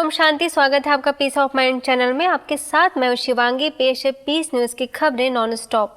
ओम शांति। स्वागत है आपका पीस ऑफ माइंड चैनल में। आपके साथ मैं शिवांगी। पेश है पीस न्यूज की खबरें नॉन स्टॉप।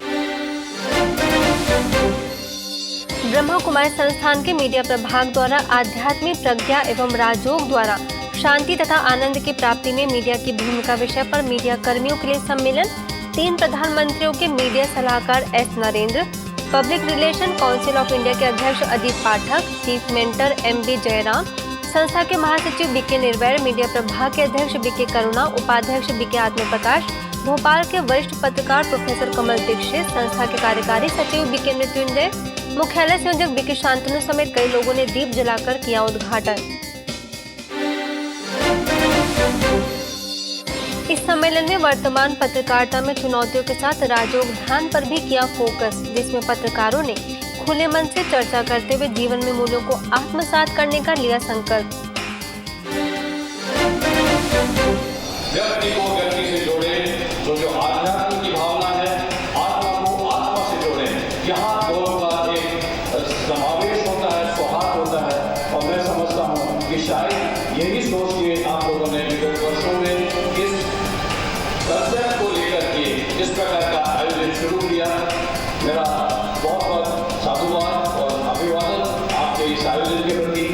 ब्रह्मा कुमारी संस्थान के मीडिया प्रभाग द्वारा आध्यात्मिक प्रज्ञा एवं राजयोग द्वारा शांति तथा आनंद की प्राप्ति में मीडिया की भूमिका विषय पर मीडिया कर्मियों के लिए सम्मेलन। 3 प्रधानमंत्रियों के मीडिया सलाहकार S Narendra, public relation council of India के अध्यक्ष अजीत पाठक, चीफ मेंटर MB जयराम, संस्था के महासचिव BK निर्वैर, मीडिया प्रभाग के अध्यक्ष BK करुणा, उपाध्यक्ष BK आत्मप्रकाश, भोपाल के वरिष्ठ पत्रकार प्रोफेसर कमल दीक्षित, संस्था के कार्यकारी सचिव BK मृत्युंजय, मुख्यालय संयोजक BK शांतनु समेत कई लोगों ने दीप जलाकर किया उद्घाटन। इस सम्मेलन में वर्तमान पत्रकारिता में चुनौतियों के साथ राजयोग ध्यान पर भी किया फोकस, जिसमें पत्रकारों ने खुले मन से चर्चा करते हुए जीवन में मूल्यों को आत्मसात करने का लिया संकल्प। व्यक्ति को व्यक्ति से जोड़े, तो जो आध्यात्म की भावना है, आत्मा को आत्मा से जोड़े। यहाँ दोनों का एक समावेश होता है, सौहार्द होता है। और मैं समझता हूँ कि शायद यही सोच के आप लोगों ने विगत वर्षों में इस कंसेप्ट को लेकर के इस प्रकार का आयोजन शुरू किया। मेरा बहुत बहुत साधुवाद और अभिवादन आपके इस आयोजन के प्रति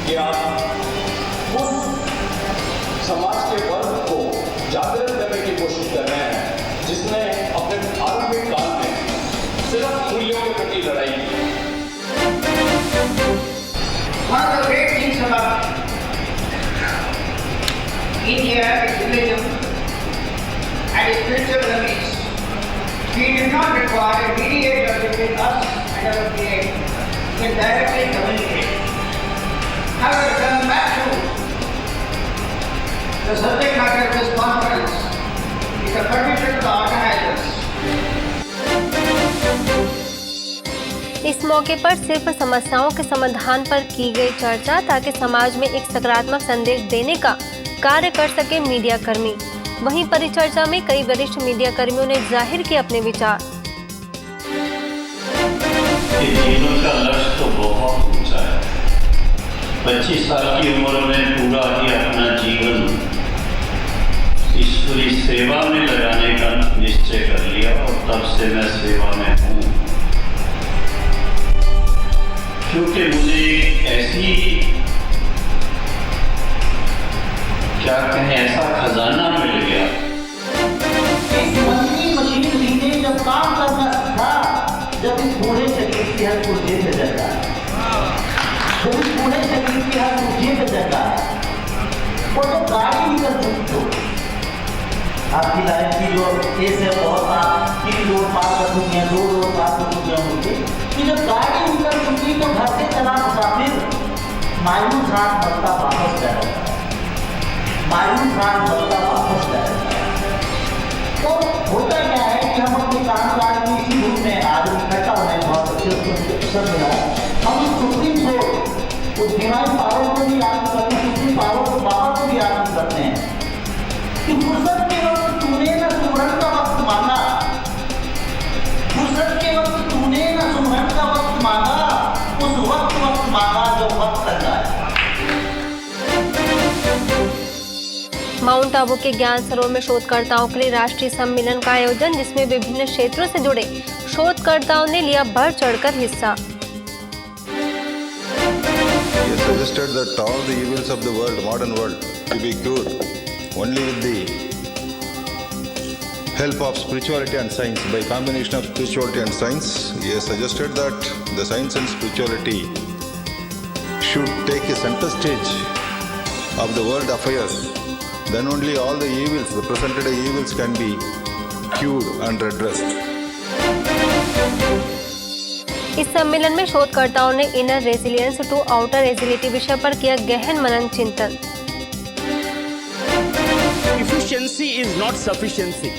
कि आप उस समाज के वर्ग को जागृत करने की कोशिश कर रहे हैं जिसने अपने आरंभिक काल में सिर्फ मूल्यों के प्रति लड़ाई की। One of the great things about India is religion and spiritual beliefs. We do not require a mediator between us and our Creator. We can directly communicate. However, coming back to the subject matter of this conference is a permission to the organizers. इस मौके पर सिर्फ समस्याओं के समाधान पर की गई चर्चा ताकि समाज में एक सकारात्मक संदेश देने का कार्य कर सके मीडिया कर्मी। वहीं परिचर्चा में कई वरिष्ठ मीडिया कर्मियों ने जाहिर किए अपने विचार। जीवन का लक्ष्य तो बहुत ऊंचा है। 25 साल की उम्र में पूरा ही अपना जीवन ईश्वरी सेवा में लगाने का निश्चय कर लिया और तब से मैं सेवा में हूँ, क्योंकि मुझे ऐसी क्या कहें ऐसा खजाना मिल गया। इस मंत्री मशीन ने जब काम करना था, जब इस बूढ़े शरीर की हर कुर्सी पे जाता है, जब इस बूढ़े शरीर की हर कुर्सी पे जाता है, वो तो गाड़ी निकल चुकी हो। आपकी लाइफ की जो केस है बहुत आप 3 रोड पार कर चुकी हैं, 2 रोड पार कर चुके होंगे कि जब गाड़ी निकल चुकी तो घर से चला मुसाफिर मायूस हाथ बढ़ता वापस जाएगा, मायूस हाथ बढ़ता वापस जाएगा। तो होता क्या है कि हम अपने कामकाज में इसी रूप में आज इकट्ठा होने बहुत अच्छे अवसर मिला है। हम इस सुप्रीम कोर्ट उस डिवाइन पावर को भी याद करते हैं, सुप्रीम पावर को बाबा को भी याद करते हैं कि फुर्सत के वक्त तूने न सुमरन का वक्त मांगा, फुर्सत के वक्त तूने न सुमरन का वक्त मांगा, उस वक्त मांगा जो वक्त लग जाए। माउंट आबू के ज्ञान सरोवर में शोधकर्ताओं के लिए राष्ट्रीय सम्मेलन का आयोजन, जिसमें विभिन्न क्षेत्रों से जुड़े शोधकर्ताओं ने लिया बढ़ चढ़कर हिस्सा। He has suggested that all the evils of the world, modern world, to be cured only with the help of spirituality and science. By combination of spirituality and science, he has suggested that the science and spirituality should take a center stage of the world affairs. Then only all the evils, the present day evils, can be cured and redressed. इस सम्मेलन में शोधकर्ताओं ने inner resilience to outer agility विषय पर किया गहन मनन चिंतन। Efficiency is not sufficiency.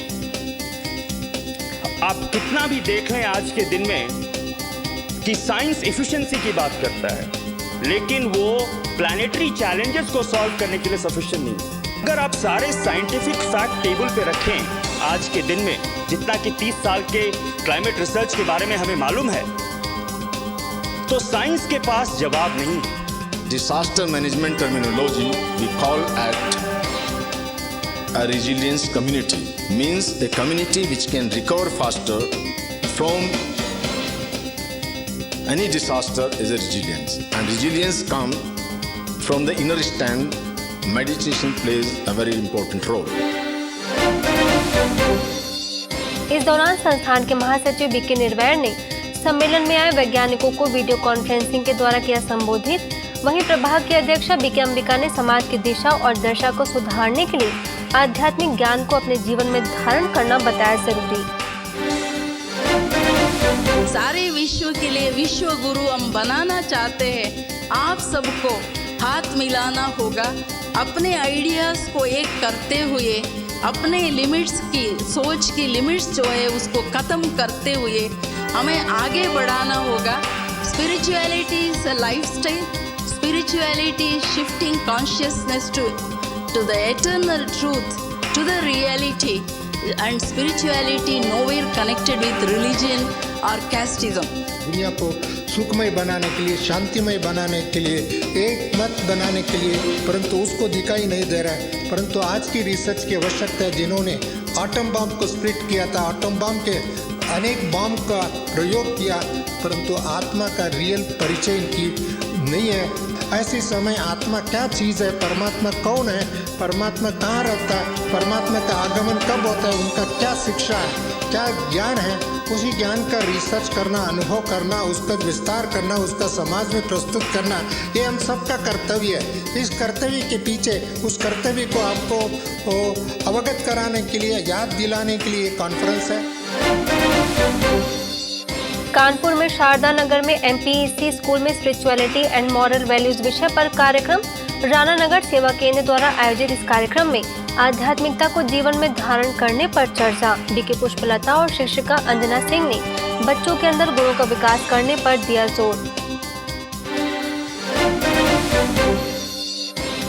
आप कितना भी देख लें आज के दिन में कि साइंस एफिशिएंसी की बात करता है, लेकिन वो प्लैनेटरी चैलेंजेस को सॉल्व करने के लिए सफिशिएंट नहीं है। अगर आप सारे साइंटिफिक फैक्ट टेबल पे रखें आज के दिन में, जितना कि 30 साल के क्लाइमेट रिसर्च के बारे में हमें मालूम है, तो साइंस के पास जवाब नहीं। Disaster management terminology we call at a resilient community. Means a community which can recover faster from any disaster is a resilience. And resilience comes from the inner stand. Meditation plays a very important role. इस दौरान संस्थान के महासचिव BK निर्वैर ने सम्मेलन में आए वैज्ञानिकों को वीडियो कॉन्फ्रेंसिंग के द्वारा किया संबोधित। वहीं प्रभाग की अध्यक्षा बीके अंबिका ने समाज की दिशा और दशा को सुधारने के लिए आध्यात्मिक ज्ञान को अपने जीवन में धारण करना बताया जरूरी। सारे विश्व के लिए विश्व गुरु हम बनाना चाहते हैं। आप सबको हाथ मिलाना होगा, अपने आइडियाज को एक करते हुए, अपने लिमिट्स की सोच की लिमिट्स जो है उसको ख़त्म करते हुए हमें आगे बढ़ाना होगा। Spirituality is a lifestyle, spirituality shifting consciousness to the eternal truth, to the reality, and spirituality nowhere connected with religion or casteism. दुनिया को सुखमय बनाने के लिए, शांतिमय बनाने के लिए, एक मत बनाने के लिए, परंतु उसको दिखाई नहीं दे रहा है। परंतु आज की रिसर्च की आवश्यकता है, जिन्होंने एटम बम को स्प्लिट किया था, एटम बम के अनेक बम का प्रयोग किया, परंतु आत्मा का रियल परिचय इनकी नहीं है। ऐसे समय आत्मा क्या चीज़ है, परमात्मा कौन है, परमात्मा कहाँ रहता है, परमात्मा का आगमन कब होता है, उनका क्या शिक्षा है, क्या ज्ञान है, उसी ज्ञान का रिसर्च करना, अनुभव करना, उसका विस्तार करना, उसका समाज में प्रस्तुत करना, ये हम सबका कर्तव्य है। इस कर्तव्य के पीछे उस कर्तव्य को आपको अवगत कराने के लिए, याद दिलाने के लिए कॉन्फ्रेंस है। कानपुर में शारदा नगर में एमपीईसी स्कूल में स्पिरिचुअलिटी एंड मॉरल वैल्यूज विषय पर कार्यक्रम। राणा नगर सेवा केंद्र द्वारा आयोजित इस कार्यक्रम में आध्यात्मिकता को जीवन में धारण करने पर चर्चा। बीके पुष्पलता और शिक्षिका अंजना सिंह ने बच्चों के अंदर गुणों का विकास करने पर दिया जोर।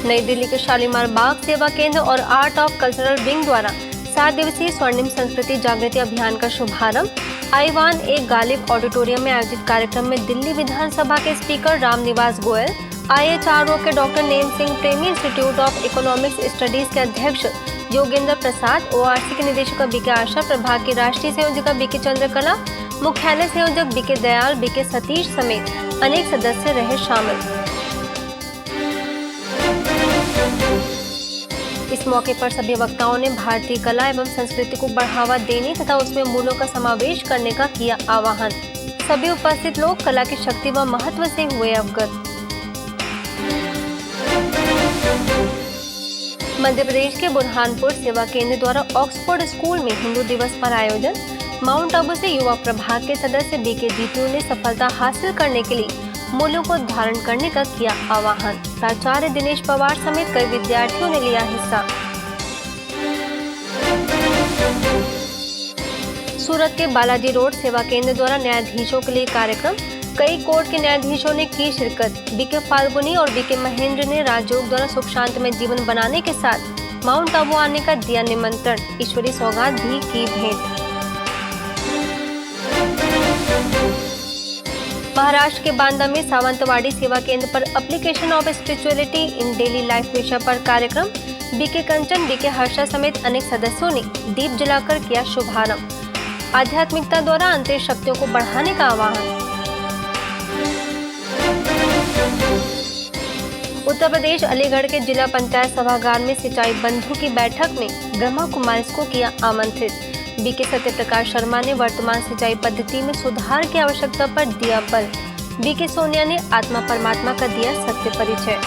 नई दिल्ली के शालीमार बाग सेवा केंद्र और आर्ट ऑफ कल्चरल विंग द्वारा 7 दिवसीय स्वर्णिम संस्कृति जागृति अभियान का शुभारंभ। आईवान एक गालिब ऑडिटोरियम में आयोजित कार्यक्रम में दिल्ली विधानसभा के स्पीकर रामनिवास गोयल, IHRO के डॉक्टर नेम सिंह प्रेमी, इंस्टीट्यूट ऑफ इकोनॉमिक्स स्टडीज के अध्यक्ष योगेंद्र प्रसाद, ORC के निदेशक बीके आशा, प्रभाग की राष्ट्रीय संयोजिका बीके चंद्रकला, मुख्यालय संयोजक बीके दयाल, बीके सतीश समेत अनेक सदस्य रहे शामिल। इस मौके पर सभी वक्ताओं ने भारतीय कला एवं संस्कृति को बढ़ावा देने तथा उसमें मूल्यों का समावेश करने का किया आह्वान। सभी उपस्थित लोग कला की शक्ति व महत्व से हुए अवगत। मध्य प्रदेश के बुरहानपुर सेवा केंद्र द्वारा ऑक्सफोर्ड स्कूल में हिंदू दिवस पर आयोजन। माउंट आबू से युवा प्रभाग के सदस्य बीके जीतू ने सफलता हासिल करने के लिए मूल्यों को धारण करने का किया आह्वान। प्राचार्य दिनेश पवार समेत कई विद्यार्थियों ने लिया हिस्सा। सूरत के बालाजी रोड सेवा केंद्र द्वारा न्यायाधीशों के लिए कार्यक्रम। कई कोर्ट के न्यायाधीशों ने की शिरकत। बीके फाल्गुनी और बीके महेंद्र ने राजयोग द्वारा सुख शांति में जीवन बनाने के साथ माउंट आबू आने का दिया निमंत्रण। ईश्वरी सौगात भी की भेंट। महाराष्ट्र के बांदा में सावंतवाड़ी सेवा केंद्र पर application of spirituality in daily life विषय पर कार्यक्रम। बीके कंचन, बीके हर्षा समेत अनेक सदस्यों ने दीप जलाकर किया शुभारंभ। आध्यात्मिकता द्वारा अंतरिक्ष शक्तियों को बढ़ाने का आह्वान। उत्तर प्रदेश अलीगढ़ के जिला पंचायत सभागार में सिंचाई बंधु की बैठक में ब्रह्मा कुमारिस को किया आमंत्रित। बीके सत्यप्रकाश शर्मा ने वर्तमान सिंचाई पद्धति में सुधार की आवश्यकता पर दिया बल। बीके सोनिया ने आत्मा परमात्मा का दिया सत्य परिचय।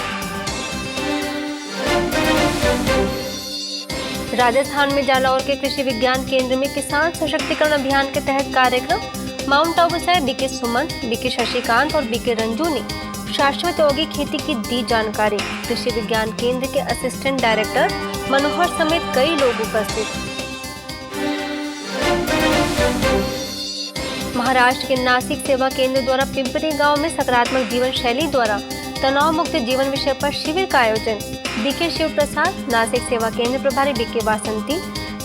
राजस्थान में जालौर के कृषि विज्ञान केंद्र में किसान सशक्तिकरण अभियान के तहत कार्यक्रम। माउंट आबू से बीके सुमन, बीके शशिकांत और बीके रंजू ने शाश्वत यौगिक खेती की दी जानकारी। कृषि विज्ञान केंद्र के असिस्टेंट डायरेक्टर मनोहर समेत कई लोग उपस्थित। महाराष्ट्र के नासिक सेवा केंद्र द्वारा पिंपरी गांव में सकारात्मक जीवन शैली द्वारा तनाव मुक्त जीवन विषय पर शिविर का आयोजन। बीके शिव प्रसाद, नासिक सेवा केंद्र प्रभारी बीके वासंती,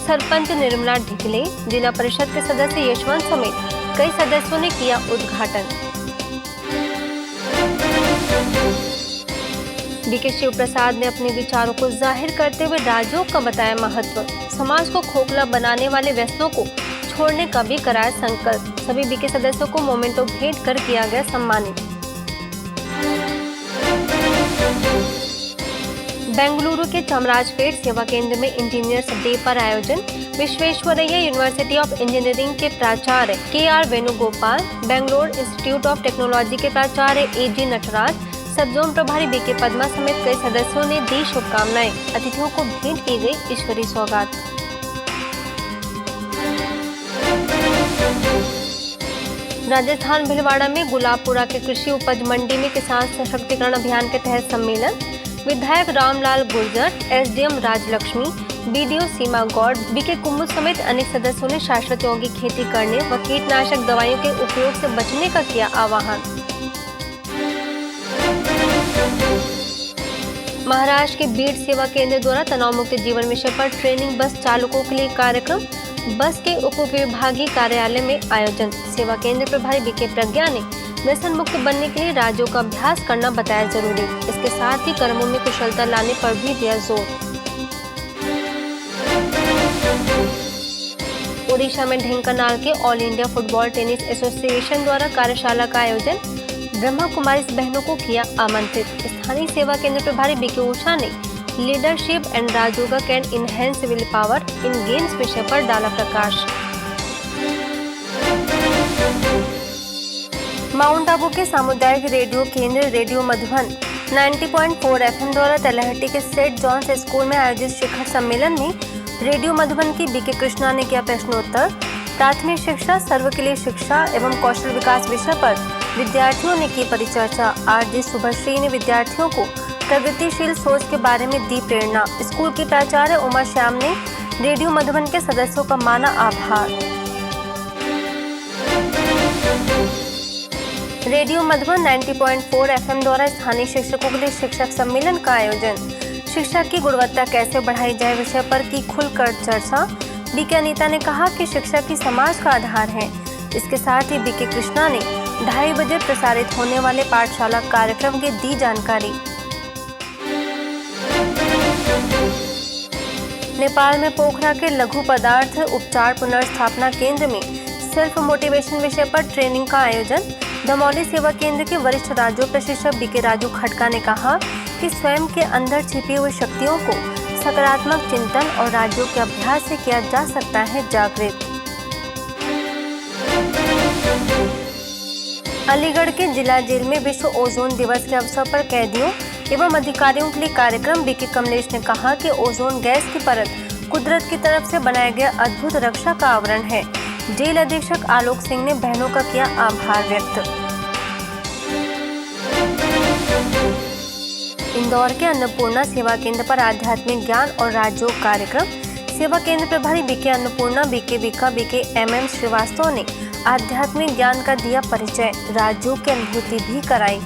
सरपंच निर्मला ढिकले, जिला परिषद के सदस्य यशवंत समेत कई सदस्यों ने किया उद्घाटन। बीके शिव प्रसाद ने अपने विचारों को जाहिर करते हुए राजयोग का बताया महत्व। समाज को खोखला बनाने वाले व्यसनों को छोड़ने का भी कराया संकल्प। सभी बीके सदस्यों को मोमेंटो भेंट कर किया गया सम्मानित। बेंगलुरु के चामराजपेट सेवा केंद्र में इंजीनियर्स डे पर आयोजन। विश्वेश्वरैया यूनिवर्सिटी ऑफ इंजीनियरिंग के प्राचार्य KR. Venugopal, Bangalore institute of technology के प्राचार्य ए.जी. नटराज, सब जोन प्रभारी बीके पद्मा समेत कई सदस्यों ने दी शुभकामनाएं। अतिथियों को भेंट की गई ईश्वरी सौगात। राजस्थान भिलवाड़ा में गुलाबपुरा के कृषि उपज मंडी में किसान सशक्तिकरण अभियान के तहत सम्मेलन। विधायक रामलाल गुर्जर, एसडीएम राजलक्ष्मी, बीडीओ सीमा गौड़, बीके कुमुद समेत अनेक सदस्यों ने शाश्वत यौगिक खेती करने व कीटनाशक दवाइयों के उपयोग से बचने का किया आह्वान। महाराष्ट्र के बीड सेवा केंद्र द्वारा तनाव मुक्त जीवन विषय पर ट्रेनिंग बस चालकों के लिए कार्यक्रम। बस के उप विभागीय कार्यालय में आयोजन। सेवा केंद्र प्रभारी बीके प्रज्ञा ने व्यसन मुक्त बनने के लिए राज्यों का अभ्यास करना बताया जरूरी। इसके साथ ही कर्मों में कुशलता लाने पर भी दिया जोर। ओडिशा में ढेंकानाल के all India football tennis association द्वारा कार्यशाला का आयोजन। ब्रह्मा कुमारी बहनों को किया आमंत्रित। स्थानीय सेवा केंद्र प्रभारी बीके उषा ने leadership and Rajyoga can enhance will power in games विषय पर डाला प्रकाश। माउंट आबू के सामुदायिक रेडियो केंद्र रेडियो मधुबन 90.4 FM द्वारा तलहटी के सेंट जॉन्स स्कूल में आयोजित शिखर सम्मेलन में रेडियो मधुबन की बीके कृष्णा ने किया प्रश्नोत्तर। प्राथमिक शिक्षा, सर्व के लिए शिक्षा एवं कौशल विकास विषय पर विद्यार्थियों ने की परिचर्चा। आरजे सुभश्री ने विद्यार्थियों को प्रगतिशील सोच के बारे में दी प्रेरणा। स्कूल की प्राचार्य उमा श्याम ने रेडियो मधुबन के सदस्यों का माना आभार। रेडियो मधुबन 90.4 FM द्वारा स्थानीय शिक्षकों के लिए शिक्षक सम्मेलन का आयोजन। शिक्षा की गुणवत्ता कैसे बढ़ाई जाए विषय पर की खुलकर चर्चा। बीके अनीता ने कहा कि शिक्षा की समाज का आधार है। इसके साथ ही बीके कृष्णा ने 2:30 बजे प्रसारित होने वाले पाठशाला कार्यक्रम की दी जानकारी। नेपाल में पोखरा के लघु पदार्थ उपचार पुनर्स्थापना केंद्र में सेल्फ मोटिवेशन विषय पर ट्रेनिंग का आयोजन। दमौली सेवा केंद्र के वरिष्ठ राजयोग प्रशिक्षक बीके राजू खटका ने कहा कि स्वयं के अंदर छिपी हुई शक्तियों को सकारात्मक चिंतन और राजयोग के अभ्यास से किया जा सकता है जागृत। अलीगढ़ के जिला जेल में विश्व ओजोन दिवस के अवसर पर कैदियों एवं अधिकारियों के लिए कार्यक्रम। बीके कमलेश ने कहा कि ओजोन गैस की परत कुदरत की तरफ से बनाया गया अद्भुत रक्षा का आवरण है। जेल अधीक्षक आलोक सिंह ने बहनों का किया आभार व्यक्त। इंदौर के अन्नपूर्णा सेवा केंद्र पर आध्यात्मिक ज्ञान और राजयोग कार्यक्रम। सेवा केंद्र प्रभारी BK Annapurna, BK Bika, BK MM Srivastava ने आध्यात्मिक ज्ञान का दिया परिचय। राजयोग की अनुभूति भी कराई।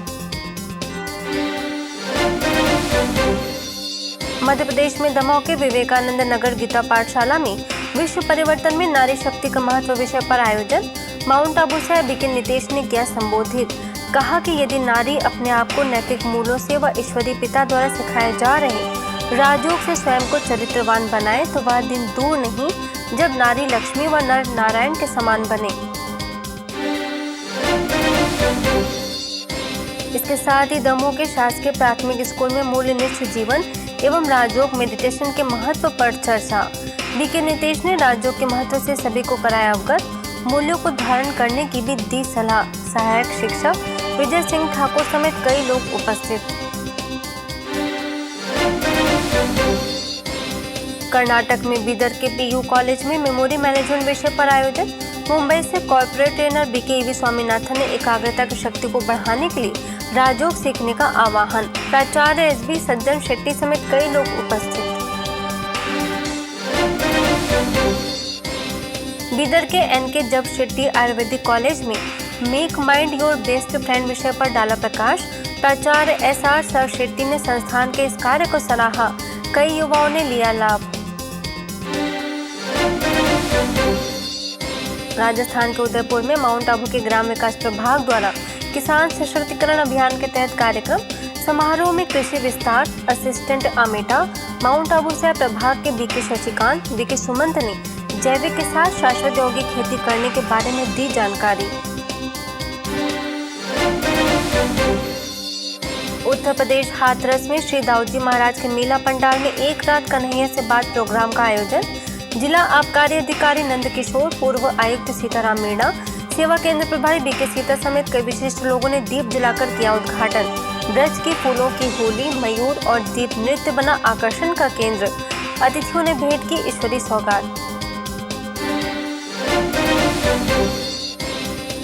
मध्य प्रदेश में दमोह के विवेकानंद नगर गीता पाठशाला में विश्व परिवर्तन में नारी शक्ति का महत्व विषय पर आयोजन। माउंट आबू से बीके नितेश ने किया संबोधित। कहा कि यदि नारी अपने आप को नैतिक मूल्यों से व ईश्वरीय पिता द्वारा सिखाए जा रहे राजयोग से स्वयं को चरित्रवान बनाए तो वह दिन दूर नहीं जब नारी लक्ष्मी व नर नारायण के समान बने। इसके साथ ही दमोह के शासकीय प्राथमिक स्कूल में मूल्यनिष्ठ जीवन एवं राजयोग मेडिटेशन के महत्व पर चर्चा। बीके नितेश ने राजयोग के महत्व से सभी को कराया अवगत। मूल्यों को धारण करने की भी दी सलाह। सहायक शिक्षक विजय सिंह ठाकुर समेत कई लोग उपस्थित। कर्नाटक में बीदर के PU कॉलेज में मेमोरी मैनेजमेंट विषय पर आयोजन। मुंबई से corporate trainer BK EV Swaminathan ने एकाग्रता की शक्ति को बढ़ाने के लिए राजयोग सीखने का आह्वान। प्राचार्य SB सज्जन शेट्टी समेत कई लोग उपस्थित। बीदर के NK जब शेट्टी आयुर्वेदिक कॉलेज में make mind your best friend विषय पर डाला प्रकाश। प्राचार्य SR सर शेट्टी ने संस्थान के इस कार्य को सराहा। कई युवाओं ने लिया लाभ। राजस्थान के उदयपुर में माउंट आबू के ग्राम विकास प्रभाग द्वारा किसान सशक्तिकरण अभियान के तहत कार्यक्रम। समारोह में कृषि विस्तार असिस्टेंट आमेटा, माउंट आबू से प्रभाग के बीके शशिकांत, बीके सुमंत ने जैविक के साथ शाश्वत यौगिक खेती करने के बारे में दी जानकारी। उत्तर प्रदेश हाथरस में श्री दाऊजी महाराज के मेला पंडाल में एक रात कन्हैया से बात प्रोग्राम का आयोजन। जिला आबकारी अधिकारी नंद किशोर, पूर्व आयुक्त सीताराम मीणा, सेवा केंद्र प्रभारी बीके सीता समेत कई विशिष्ट लोगों ने दीप जलाकर किया उद्घाटन। ब्रज की फूलों की होली, मयूर और दीप नृत्य बना आकर्षण का केंद्र। अतिथियों ने भेंट की ईश्वरी सौगात।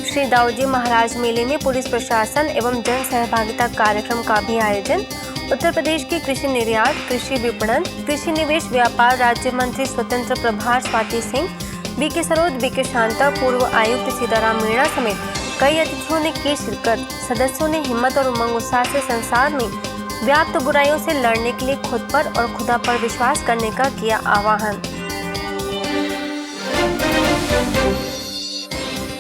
श्री दाऊजी महाराज मेले में पुलिस प्रशासन एवं जन सहभागिता कार्यक्रम का भी आयोजन। उत्तर प्रदेश की कृषि निर्यात, कृषि विपणन, कृषि निवेश व्यापार राज्य मंत्री स्वतंत्र प्रभार स्वाति सिंह, बीके सरोज, बीके शांता, पूर्व आयुक्त सीताराम मीणा समेत कई अतिथियों ने की शिरकत। सदस्यों ने हिम्मत और उमंग उत्साह से संसार में व्याप्त बुराइयों से लड़ने के लिए खुद पर और खुदा पर विश्वास करने का किया आह्वान।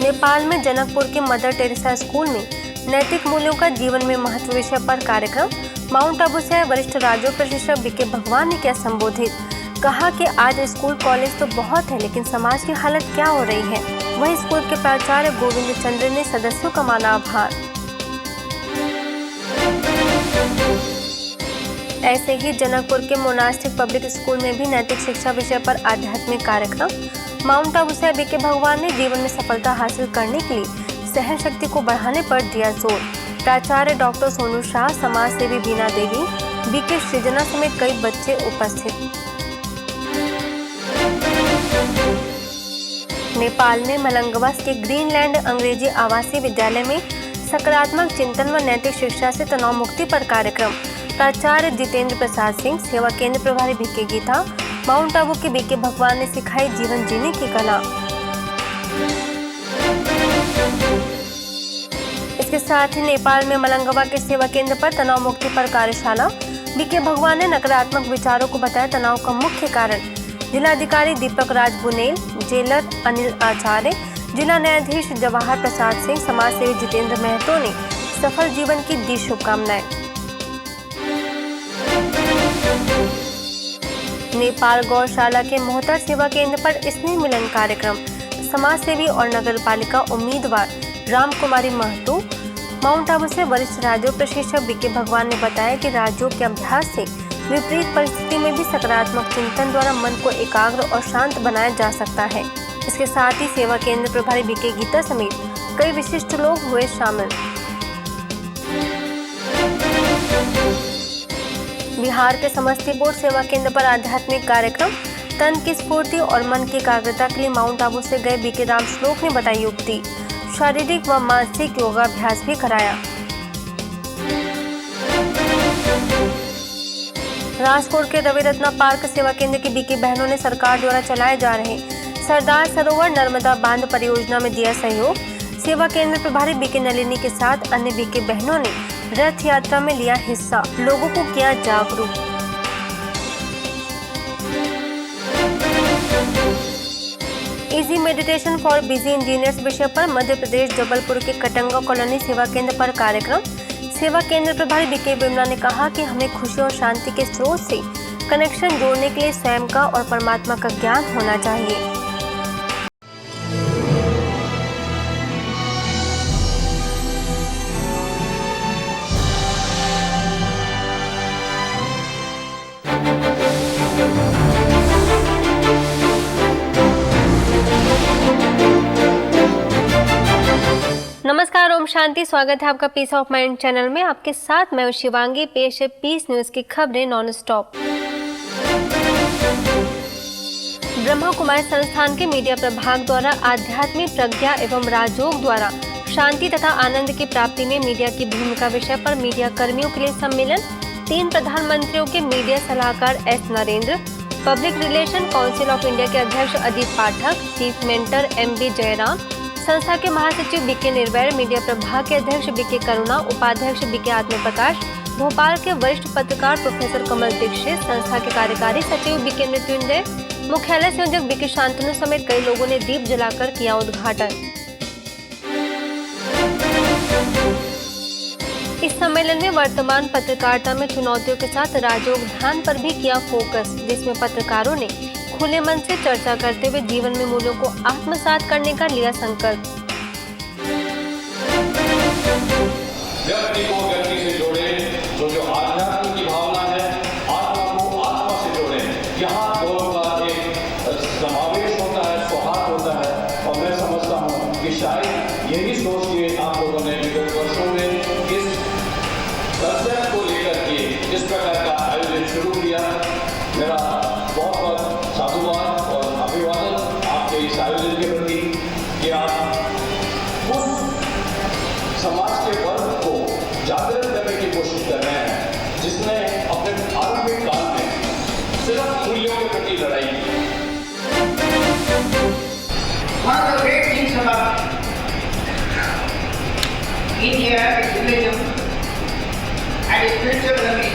नेपाल में जनकपुर के मदर टेरेसा स्कूल में नैतिक मूल्यों का जीवन में महत्व विषय पर कार्यक्रम। माउंट आबू से वरिष्ठ राजो प्रशिक्षक बीके भगवान ने किया संबोधित। कहा कि आज स्कूल कॉलेज तो बहुत है, लेकिन समाज की हालत क्या हो रही है। वहीं स्कूल के प्राचार्य गोविंद चंद्र ने सदस्यों का माना आभार। ऐसे ही जनकपुर के मोनास्टिक पब्लिक स्कूल में भी नैतिक शिक्षा विषय पर आध्यात्मिक कार्यक्रम। माउंट आबू से बीके भगवान ने जीवन में सफलता हासिल करने के लिए सहन शक्ति को बढ़ाने पर दिया जोर। प्राचार्य डॉक्टर सोनू शाह, समाज सेवी बीना देवी, बीके सृजना समेत कई बच्चे उपस्थित। नेपाल में मलंगवा के ग्रीनलैंड अंग्रेजी आवासीय विद्यालय में सकारात्मक चिंतन व नैतिक शिक्षा से तनाव मुक्ति पर कार्यक्रम। प्राचार्य जितेंद्र प्रसाद सिंह, सेवा केंद्र प्रभारी बीके गीता, माउंट आबू के बीके भगवान ने सिखाई जीवन जीने की कला। इसके साथ ही नेपाल में मलंगवा के सेवा केंद्र पर तनाव मुक्ति पर कार्यशाला। बीके भगवान ने नकारात्मक विचारों को बताया तनाव का मुख्य कारण। जिलाधिकारी दीपक राज बुनेल, जेलर अनिल आचार्य, जिला न्यायाधीश जवाहर प्रसाद सिंह, समाज सेवी जितेंद्र महतो ने सफल जीवन की दी शुभकामनाएं। नेपाल गौशाला के मोहतर सेवा केंद्र पर स्नेह मिलन कार्यक्रम। समाज सेवी और नगर पालिका उम्मीदवार राम कुमारी महतो, माउंट आबू से वरिष्ठ राजयोग प्रशिक्षक बीके भगवान ने बताया कि राजयोग के अभ्यास से विपरीत परिस्थिति में भी सकारात्मक चिंतन द्वारा मन को एकाग्र और शांत बनाया जा सकता है। इसके साथ ही सेवा केंद्र प्रभारी बीके गीता समेत कई विशिष्ट लोग हुए शामिल। बिहार के समस्तीपुर सेवा केंद्र पर आध्यात्मिक कार्यक्रम। तन की स्फूर्ति और मन की एकाग्रता के लिए माउंट आबू से गए बीके राम श्लोक ने बताई युक्ति। शारीरिक व मानसिक योगाभ्यास भी कराया। राजकोट के रविरत्ना पार्क सेवा केंद्र की बीके बहनों ने सरकार द्वारा चलाए जा रहे सरदार सरोवर नर्मदा बांध परियोजना में दिया सहयोग। सेवा केंद्र प्रभारी बीके नलिनी के साथ अन्य बीके बहनों ने रथ यात्रा में लिया हिस्सा, लोगों को किया जागरूक। Easy meditation for busy engineers विषय पर मध्य प्रदेश जबलपुर के कटंगा कॉलोनी सेवा केंद्र पर कार्यक्रम। सेवा केंद्र प्रभारी बीके विमला ने कहा कि हमें खुशी और शांति के स्रोत से कनेक्शन जोड़ने के लिए स्वयं का और परमात्मा का ज्ञान होना चाहिए। नमस्कार, ओम शांति। स्वागत है आपका पीस ऑफ माइंड चैनल में। आपके साथ मैं शिवांगी। पेश है पीस न्यूज की खबरें नॉन स्टॉप। ब्रह्मा कुमारी संस्थान के मीडिया प्रभाग द्वारा आध्यात्मिक प्रज्ञा एवं राजयोग द्वारा शांति तथा आनंद की प्राप्ति में मीडिया की भूमिका विषय पर मीडिया कर्मियों के लिए सम्मेलन। 3 प्रधानमंत्रियों के मीडिया सलाहकार S Narendra, public relation council of India के अध्यक्ष अजीत पाठक, चीफ मेंटर MB जयराम, संस्था के महासचिव बीके निर्वैर, मीडिया प्रभाग के अध्यक्ष बीके करुणा, उपाध्यक्ष बीके आत्मप्रकाश, भोपाल के वरिष्ठ पत्रकार प्रोफेसर कमल दीक्षित, संस्था के कार्यकारी सचिव बीके मृत्युंजय, मुख्यालय संयोजक बीके शांतनु समेत कई लोगों ने दीप जलाकर किया उद्घाटन। इस सम्मेलन में वर्तमान पत्रकारिता में चुनौतियों के साथ राजयोग ध्यान पर भी किया फोकस, जिसमें पत्रकारों ने खुले मन से चर्चा करते हुए जीवन में मूल्यों को आत्मसात करने का लिया संकल्प। व्यक्ति को व्यक्ति से जोड़े, तो जो आध्यात्म की भावना है, आत्मा को आत्मा से जोड़े। यहाँ दोनों का एक समावेश होता है, सौहार्द होता है। और मैं समझता हूँ कि शायद यही सोच के आप लोगों ने विगत वर्षों में इस कंसेप्ट को लेकर के इस प्रकार का आयोजन शुरू किया। मेरा बहुत बहुत साधुवाद और अभिवादन आपके इस आयोजन के प्रति कि आप उस समाज के वर्ग को जागृत करने की कोशिश कर रहे हैं जिसने अपने आरंभिक काल में सिर्फ मूल्यों के प्रति लड़ाई की। One of the great things about India is religion and spiritualism